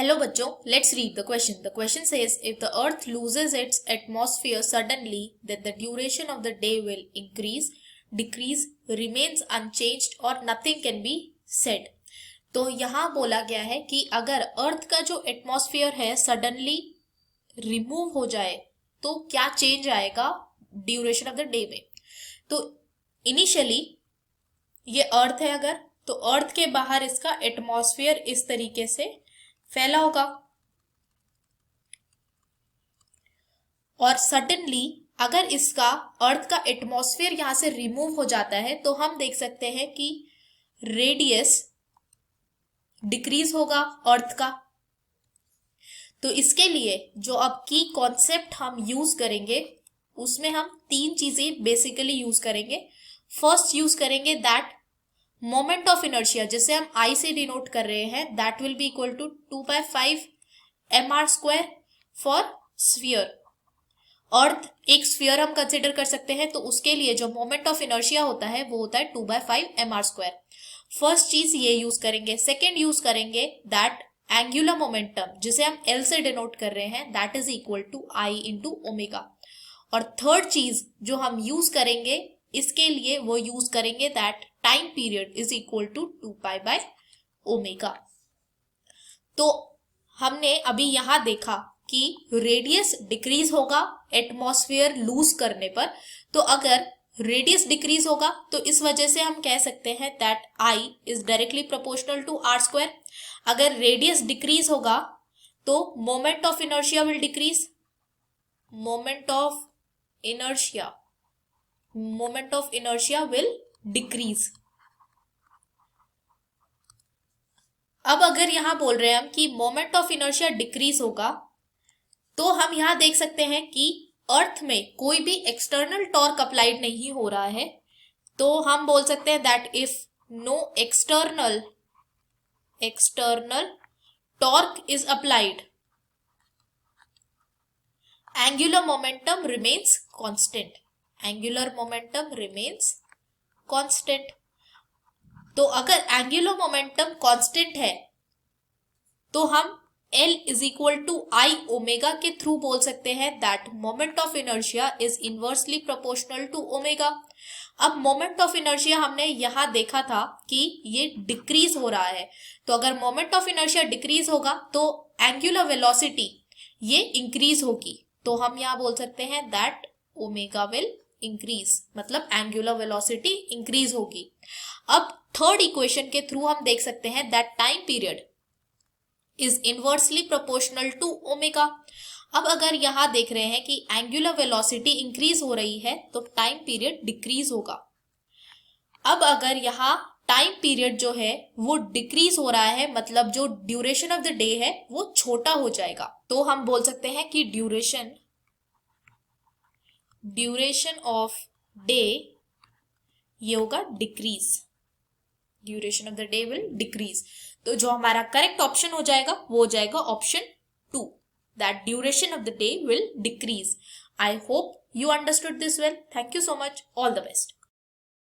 Hello बच्चों, let's read the question. The question says, if the earth loses its atmosphere suddenly, then the duration of the day will increase, decrease, remains unchanged or nothing can be said. तो यहाँ बोला गया है कि अगर अर्थ का जो एटमॉस्फेयर है सडनली रिमूव हो जाए तो क्या चेंज आएगा ड्यूरेशन ऑफ द डे में। तो इनिशियली ये अर्थ है, अगर तो अर्थ के बाहर इसका एटमॉस्फेयर इस तरीके से फैला होगा और सडनली अगर इसका अर्थ का एटमॉस्फेयर यहां से रिमूव हो जाता है तो हम देख सकते हैं कि रेडियस डिक्रीज होगा अर्थ का। तो इसके लिए जो अब की कॉन्सेप्ट हम यूज करेंगे उसमें हम तीन चीजें बेसिकली यूज करेंगे। फर्स्ट यूज करेंगे दैट मोमेंट ऑफ इनर्शिया, जिसे हम आई से डिनोट कर रहे हैं, that will be equal to 2/5 mr² for sphere. Earth एक स्फीयर हम कंसिडर कर सकते हैं तो उसके लिए जो मोमेंट ऑफ इनर्शिया होता है वो होता है 2/5 mr²। फर्स्ट चीज ये यूज करेंगे। सेकेंड यूज करेंगे दैट एंगुलर मोमेंटम, जिसे हम एल से डिनोट कर रहे हैं, that is equal to I into omega. और थर्ड चीज जो हम यूज करेंगे इसके लिए वो यूज करेंगे that time period is equal to 2π/ω। तो हमने अभी यहां देखा कि रेडियस डिक्रीज होगा एटमॉस्फेयर लूज करने पर। तो अगर रेडियस डिक्रीज होगा तो इस वजह से हम कह सकते हैं that I is directly proportional to r²। अगर रेडियस डिक्रीज होगा तो moment of inertia will decrease, moment of inertia will decrease. अब अगर यहां बोल रहे हैं हम कि मोमेंट ऑफ इनर्शिया डिक्रीज होगा तो हम यहां देख सकते हैं कि अर्थ में कोई भी एक्सटर्नल टॉर्क अप्लाइड नहीं हो रहा है। तो हम बोल सकते हैं that if no external torque is applied, angular momentum remains constant. Angular momentum remains constant. तो अगर एंगुलर मोमेंटम कांस्टेंट है तो हम L is equal to I omega के थ्रू बोल सकते हैं that moment of inertia is inversely proportional to omega. अब मोमेंट ऑफ इनर्शिया हमने यहां देखा था कि ये डिक्रीज हो रहा है, तो अगर मोमेंट ऑफ इनर्शिया डिक्रीज होगा तो एंगुलर वेलोसिटी ये इंक्रीज होगी। तो हम यहां बोल सकते हैं दैट ओमेगा विल इंक्रीज, मतलब एंगुलर वेलोसिटी इंक्रीज होगी। अब थर्ड इक्वेशन के थ्रू हम देख सकते हैं that time period is inversely proportional to omega. अब अगर यहां देख रहे हैं कि एंगुलर वेलोसिटी इंक्रीज हो रही है तो टाइम पीरियड डिक्रीज होगा। अब अगर यहां टाइम पीरियड जो है वो डिक्रीज हो रहा है, मतलब जो ड्यूरेशन ऑफ द डे है वो छोटा हो जाएगा। तो हम बोल सकते हैं कि ड्यूरेशन ऑफ डे ये होगा decrease, duration of the day will decrease. तो जो हमारा करेक्ट ऑप्शन हो जाएगा वो हो जाएगा option 2, that duration of the day will decrease. I hope you understood this well. Thank you so much. All the best.